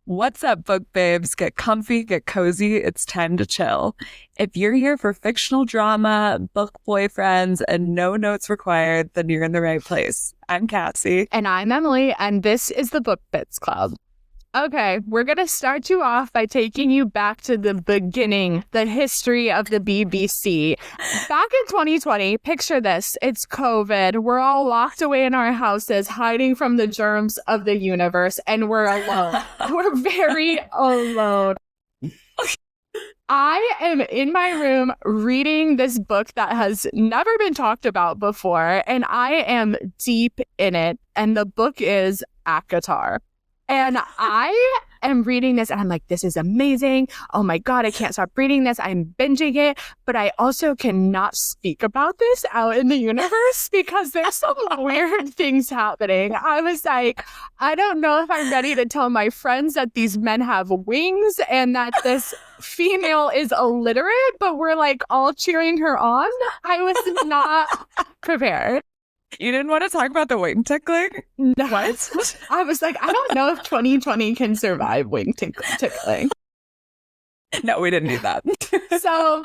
What's up, book babes? Get comfy, get cozy. It's time to chill. If you're here for fictional drama, book boyfriends, and no notes required, then you're in the right place. I'm Cassie. And I'm Emily, and this is the Book Bits Club. Okay, we're going to start you off by taking you back to the beginning, the history of the BBC. Back in 2020, picture this, it's COVID. We're all locked away in our houses, hiding from the germs of the universe, and we're alone. We're very alone. I am in my room reading this book that has never been talked about before, and I am deep in it, and the book is ACOTAR. And I am reading this and I'm like, this is amazing. Oh my God, I can't stop reading this. I'm binging it. But I also cannot speak about this out in the universe because there's some weird things happening. I was like, I don't know if I'm ready to tell my friends that these men have wings and that this female is illiterate, but we're like all cheering her on. I was not prepared. You didn't want to talk about the wing tickling? No. What? I was like, I don't know if 2020 can survive wing tickling. No, we didn't do that. So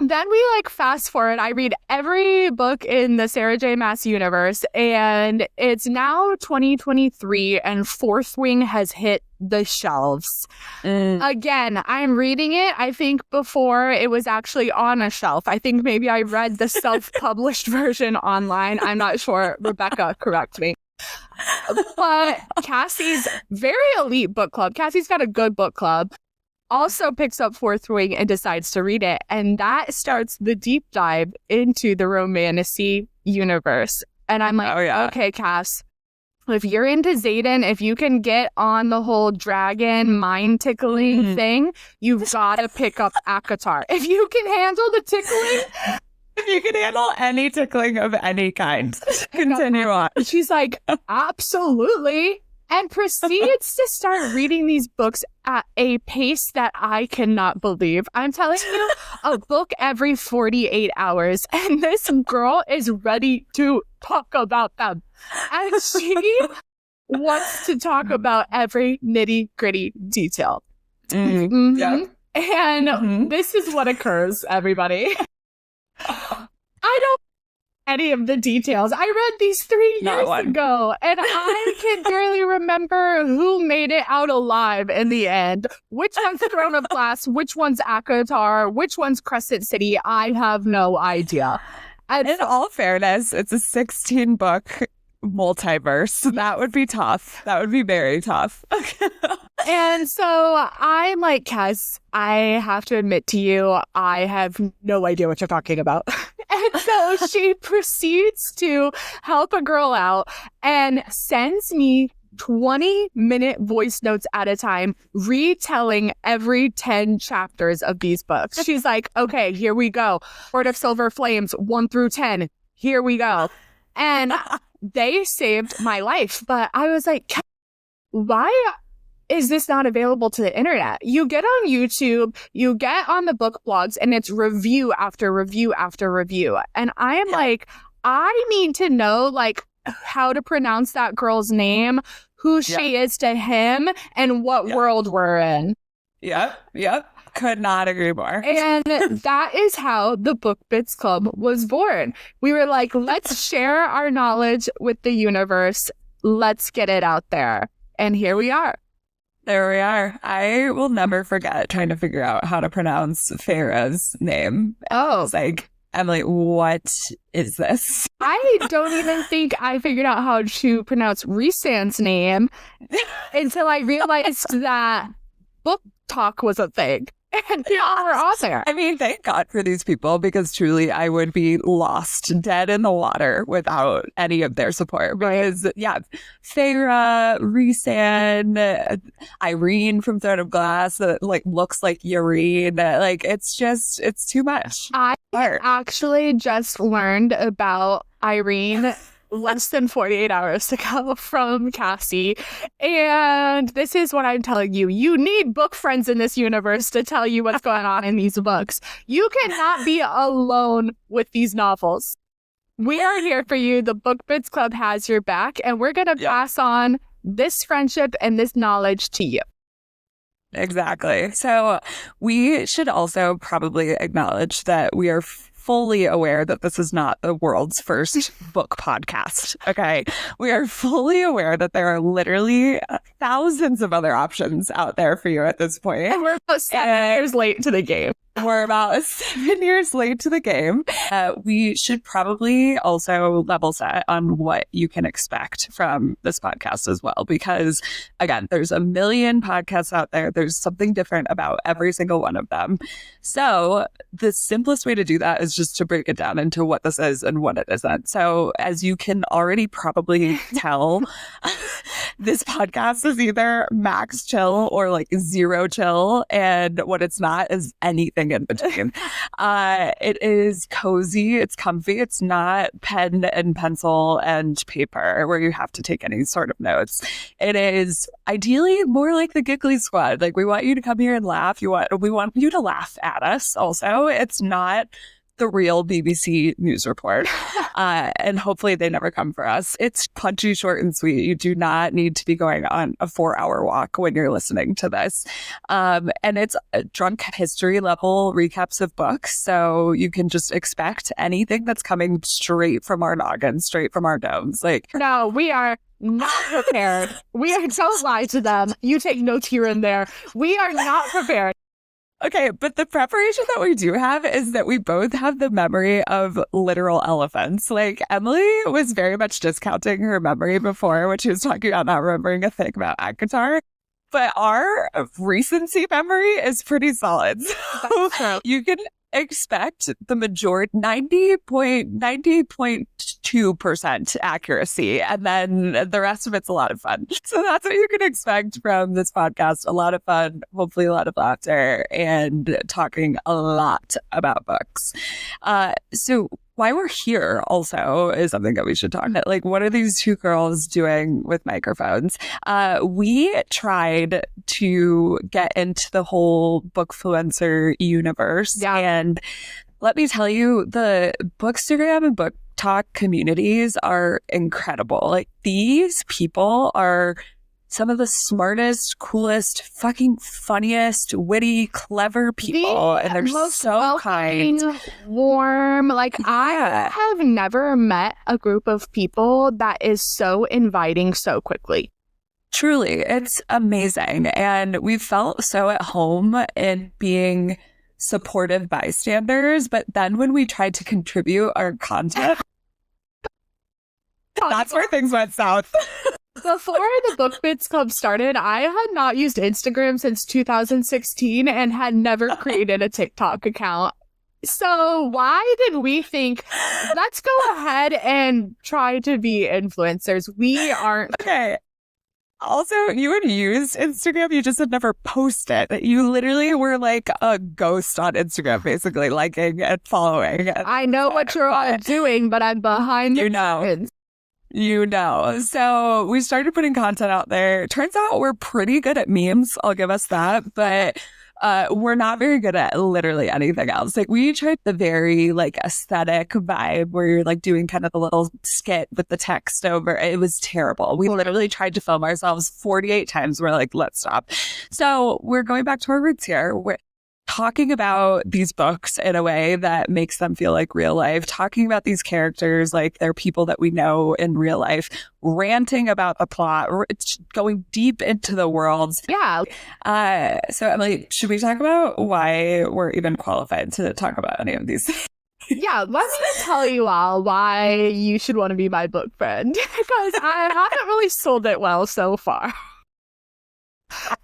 then we fast forward. I read every book in the Sarah J. Maas universe, and it's now 2023, and Fourth Wing has hit the shelves. Again, I'm reading it. I think before it was actually on a shelf. I think maybe I read the self-published version online. I'm not sure. Rebecca, correct me. But Cassie's very elite book club. Cassie's got a good book club. Also picks up Fourth Wing and decides to read it. And that starts the deep dive into the Romantasy universe. And I'm like, okay, Cass, if you're into Xaden, if you can get on the whole dragon mind tickling thing, you've got to pick up ACOTAR. If you can handle the tickling... If you can handle any tickling of any kind, continue on. She's like, absolutely. And proceeds to start reading these books at a pace that I cannot believe. I'm telling you, a book every 48 hours. And this girl is ready to talk about them. And she wants to talk about every nitty-gritty detail. Yeah. And this is what occurs, everybody. I don't any of the details. I read these 3 years ago, and I can barely remember who made it out alive in the end. Which one's Throne of Glass, which one's ACOTAR, which one's Crescent City. I have no idea. And in all fairness, it's a 16-book multiverse. That would be tough. That would be very tough. And so I'm like, Cass, I have to admit to you, I have no idea what you're talking about. And so she proceeds to help a girl out and sends me 20-minute voice notes at a time, retelling every 10 chapters of these books. She's like, okay, here we go. Word of Silver Flames, 1 through 10. Here we go. And they saved my life. But I was like, why is this not available to the internet? You get on YouTube, you get on the book blogs, and it's review after review after review. And I am like, I need to know how to pronounce that girl's name, who she is to him, and what world we're in. Yep. Could not agree more. And that is how the Book Bits Club was born. We were like, let's share our knowledge with the universe. Let's get it out there. And here we are. There we are. I will never forget trying to figure out how to pronounce Farah's name. Oh. It's like, Emily, what is this? I don't even think I figured out how to pronounce Rhysand's name until I realized that book talk was a thing. And we're on there. I mean, thank God for these people, because truly I would be lost, dead in the water without any of their support. Because, Farah, Rhysand, Irene from Throne of Glass that looks like Yareen. It's too much. I actually just learned about Irene less than 48 hours ago from Cassie. And this is what I'm telling you. You need book friends in this universe to tell you what's going on in these books. You cannot be alone with these novels. We are here for you. The Book Bits Club has your back, and we're going to pass on this friendship and this knowledge to you. Exactly. So we should also probably acknowledge that we are fully aware that this is not the world's first book podcast. Okay. We are fully aware that there are literally thousands of other options out there for you at this point. And we're about 7 years late to the game. We're about 7 years late to the game. We should probably also level set on what you can expect from this podcast as well, because again, there's a million podcasts out there. There's something different about every single one of them. So the simplest way to do that is just to break it down into what this is and what it isn't. So as you can already probably tell, this podcast is either max chill or like zero chill. And what it's not is anything in between. It is cozy, it's comfy, it's not pen and pencil and paper where you have to take any sort of notes. It is ideally more like the Giggly Squad. Like, we want you to come here and laugh. We want you to laugh at us also. It's not the real BBC News Report. And hopefully they never come for us. It's punchy, short, and sweet. You do not need to be going on a 4-hour walk when you're listening to this. And it's drunk history level recaps of books. So you can just expect anything that's coming straight from our noggins, straight from our domes. Like, no, we are not prepared. Don't lie to them. You take notes here and there. We are not prepared. Okay, but the preparation that we do have is that we both have the memory of literal elephants. Like, Emily was very much discounting her memory before when she was talking about not remembering a thing about ACOTAR. But our recency memory is pretty solid. So you can expect the majority, 90.2% accuracy. And then the rest of it's a lot of fun. So that's what you can expect from this podcast. A lot of fun, hopefully a lot of laughter, and talking a lot about books. So why we're here also is something that we should talk about. Like, what are these two girls doing with microphones? We tried to get into the whole bookfluencer universe. Yeah. And let me tell you, the Bookstagram and Book Talk communities are incredible. Like, these people are some of the smartest, coolest, fucking funniest, witty, clever people. And they're so kind. Warm. Like, I have never met a group of people that is so inviting so quickly. Truly, it's amazing. And we felt so at home in being supportive bystanders. But then when we tried to contribute our content, that's where things went south. Before the Book Bits Club started, I had not used Instagram since 2016 and had never created a TikTok account. So why did we think, let's go ahead and try to be influencers? We aren't. Okay. Also, you had used Instagram, you just had never posted. You literally were like a ghost on Instagram, basically, liking and following. I know what you're all doing, but I'm behind the scenes. You know. So we started putting content out there. Turns out we're pretty good at memes. I'll give us that. But we're not very good at literally anything else. Like, we tried the very like aesthetic vibe where you're like doing kind of the little skit with the text over. It was terrible. We literally tried to film ourselves 48 times. We're like, let's stop. So we're going back to our roots here. We're talking about these books in a way that makes them feel like real life, talking about these characters like they're people that we know in real life, ranting about the plot, going deep into the worlds. Yeah. So, Emily, should we talk about why we're even qualified to talk about any of these? Yeah, let me tell you all why you should want to be my book friend, because I haven't really sold it well so far.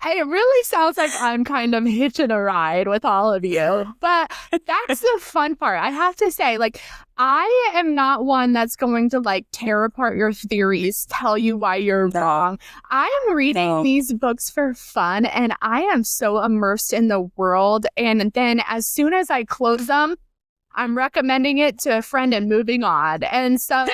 It really sounds like I'm kind of hitching a ride with all of you, but that's the fun part. I have to say, like, I am not one that's going to like tear apart your theories, tell you why you're wrong. I am reading these books for fun, and I am so immersed in the world. And then as soon as I close them, I'm recommending it to a friend and moving on. And so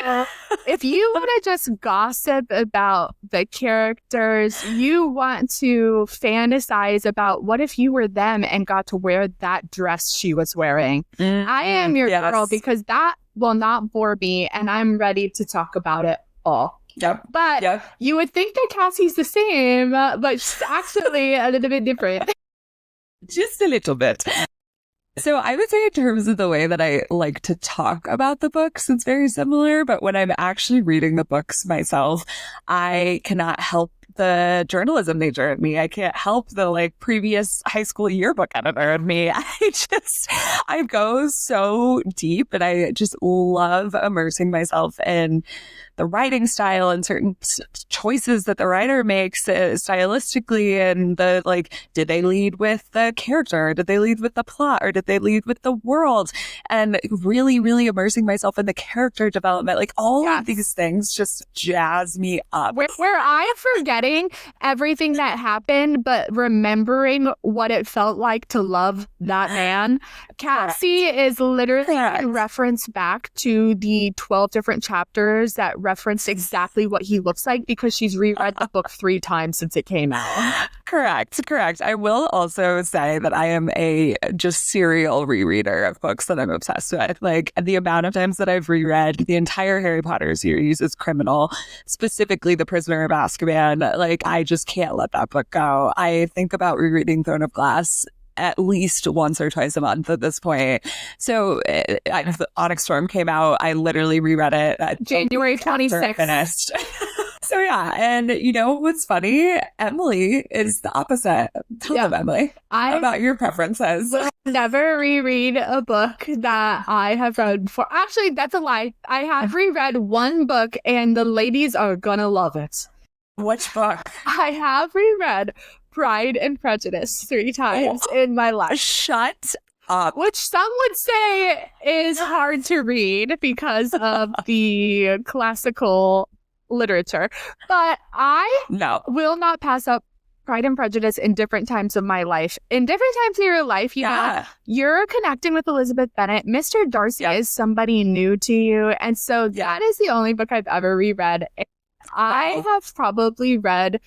if you want to just gossip about the characters, you want to fantasize about what if you were them and got to wear that dress she was wearing. I am your girl, because that will not bore me, and I'm ready to talk about it all. Yep. But you would think that Cassie's the same, but she's actually a little bit different. Just a little bit. So I would say in terms of the way that I like to talk about the books, it's very similar. But when I'm actually reading the books myself, I cannot help the journalism major in me. I can't help the like previous high school yearbook editor in me. I go so deep, and I just love immersing myself in the writing style and certain choices that the writer makes stylistically, and the like, did they lead with the character? Did they lead with the plot? Or did they lead with the world? And really, really immersing myself in the character development. Like all of these things just jazz me up. Where I'm forgetting everything that happened, but remembering what it felt like to love that man. Cassie is literally a reference back to the 12 different chapters that reference exactly what he looks like, because she's reread the book 3 times since it came out. Correct. I will also say that I am a just serial rereader of books that I'm obsessed with. Like the amount of times that I've reread the entire Harry Potter series is criminal, specifically The Prisoner of Azkaban. Like I just can't let that book go. I think about rereading Throne of Glass at least once or twice a month at this point. So Onyx Storm came out. I literally reread it at January 26th. Finished. So yeah, and you know what's funny? Emily is the opposite. Tell them, Emily, about your preferences. Never reread a book that I have read before. Actually, that's a lie. I have reread one book, and the ladies are gonna love it. Which book? I have reread Pride and Prejudice 3 times in my life. Shut up. Which some would say is hard to read because of the classical literature. But I will not pass up Pride and Prejudice in different times of my life. In different times of your life, you know, you're connecting with Elizabeth Bennet. Mr. Darcy is somebody new to you. And so that is the only book I've ever reread. I have probably read,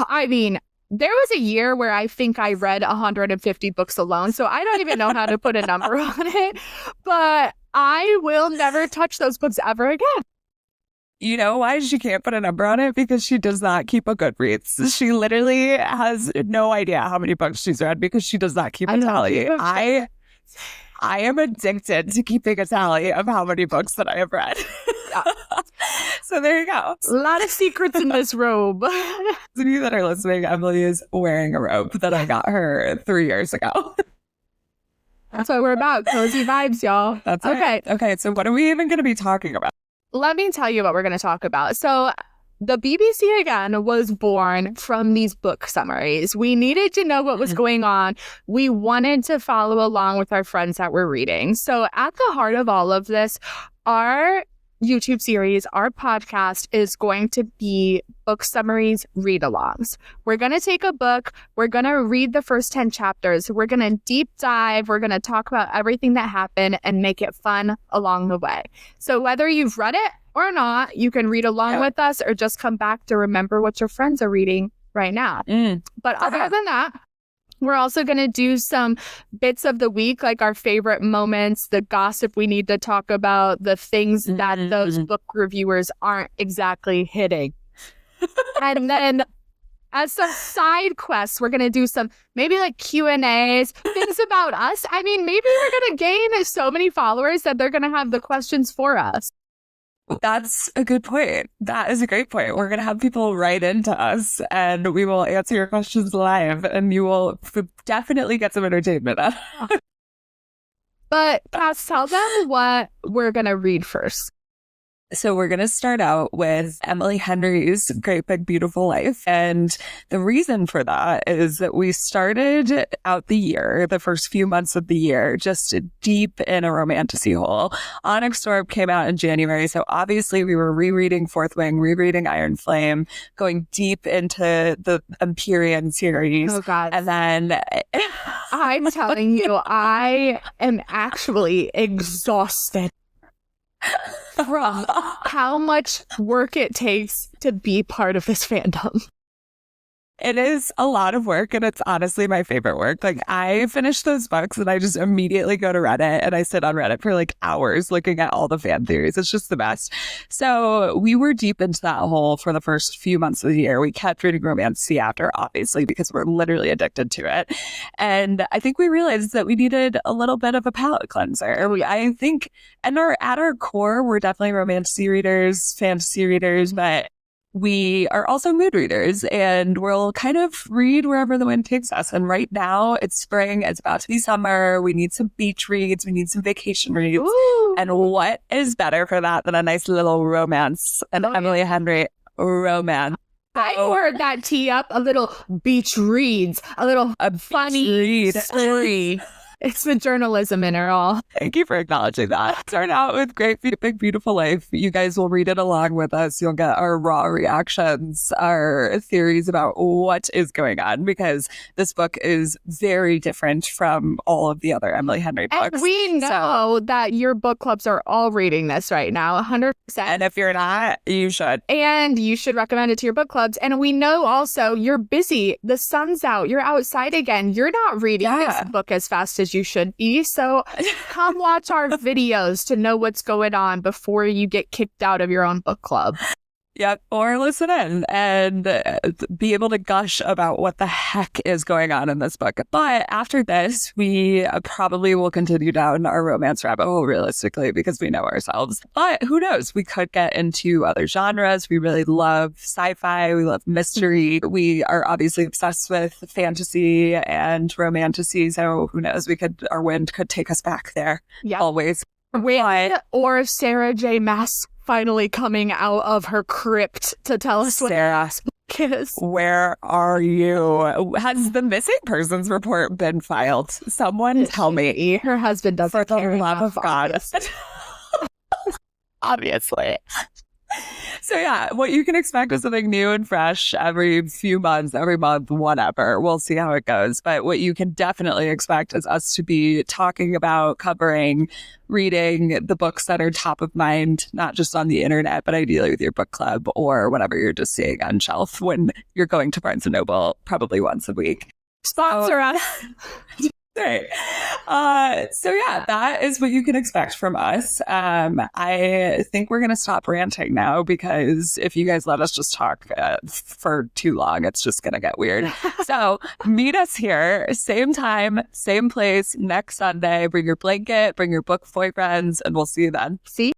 I mean, there was a year where I think I read 150 books alone, so I don't even know how to put a number on it, but I will never touch those books ever again. You know why she can't put a number on it? Because she does not keep a Goodreads. She literally has no idea how many books she's read because she does not keep a tally. I am addicted to keeping a tally of how many books that I have read. So there you go. A lot of secrets in this robe. Those of you that are listening, Emily is wearing a robe that I got her 3 years ago. That's what we're about. Cozy vibes, y'all. That's okay. Okay, so what are we even going to be talking about? Let me tell you what we're going to talk about. So the BBC, again, was born from these book summaries. We needed to know what was going on. We wanted to follow along with our friends that were reading. So at the heart of all of this, our YouTube series, our podcast, is going to be book summaries, read-alongs. We're going to take a book. We're going to read the first 10 chapters. We're going to deep dive. We're going to talk about everything that happened and make it fun along the way. So whether you've read it or not, you can read along with us or just come back to remember what your friends are reading right now. But other than that, we're also going to do some bits of the week, like our favorite moments, the gossip we need to talk about, the things that those book reviewers aren't exactly hitting. And then as some side quests, we're going to do some maybe like Q&As, things about us. I mean, maybe we're going to gain so many followers that they're going to have the questions for us. That's a good point. That is a great point. We're going to have people write into us and we will answer your questions live and you will definitely get some entertainment out of it. But Cass, tell them what we're going to read first. So we're going to start out with Emily Henry's Great Big Beautiful Life. And the reason for that is that we started out the year, the first few months of the year, just deep in a romantasy hole. Onyx Storm came out in January. So obviously we were rereading Fourth Wing, rereading Iron Flame, going deep into the Empyrean series. Oh, God. And then I'm telling you, I am actually exhausted from how much work it takes to be part of this fandom. It is a lot of work, and it's honestly my favorite work. Like, I finish those books and I just immediately go to Reddit and I sit on Reddit for like hours looking at all the fan theories. It's just the best. So we were deep into that hole for the first few months of the year. We kept reading Romantasy after, obviously, because we're literally addicted to it. And I think we realized that we needed a little bit of a palate cleanser. I think, and at our core, we're definitely Romantasy readers, fantasy readers, but we are also mood readers, and we'll kind of read wherever the wind takes us. And right now it's spring. It's about to be summer. We need some beach reads. We need some vacation reads. Ooh. And what is better for that than a nice little romance, an Emily Henry romance? I heard that tee up a little beach reads, a funny read story. It's the journalism in it all. Thank you for acknowledging that. Start out with Great Big Beautiful Life. You guys will read it along with us. You'll get our raw reactions, our theories about what is going on, because this book is very different from all of the other Emily Henry books. And we know that your book clubs are all reading this right now, 100%. And if you're not, you should. And you should recommend it to your book clubs. And we know also you're busy. The sun's out. You're outside again. You're not reading this book as fast as you should be. So come watch our videos to know what's going on before you get kicked out of your own book club. Yep. Or listen in and be able to gush about what the heck is going on in this book. But after this, we probably will continue down our romance rabbit hole realistically, because we know ourselves. But who knows? We could get into other genres. We really love sci-fi. We love mystery. We are obviously obsessed with fantasy and romantasy. So who knows? Our wind could take us back there. Yep. Always. Or Sarah J. Maas finally coming out of her crypt to tell us Sarah, what it is. Where are you? Has the missing persons report been filed? Someone tell me. Her husband doesn't For the care love of God. Obviously. So yeah, what you can expect is something new and fresh every few months, every month, whatever. We'll see how it goes. But what you can definitely expect is us to be talking about, covering, reading the books that are top of mind, not just on the internet, but ideally with your book club or whatever you're just seeing on shelf when you're going to Barnes & Noble probably once a week. Sponsor us. Right. So yeah, that is what you can expect from us. I think we're going to stop ranting now, because if you guys let us just talk for too long, it's just going to get weird. So meet us here, same time, same place, next Sunday. Bring your blanket, bring your book boyfriends, and we'll see you then. See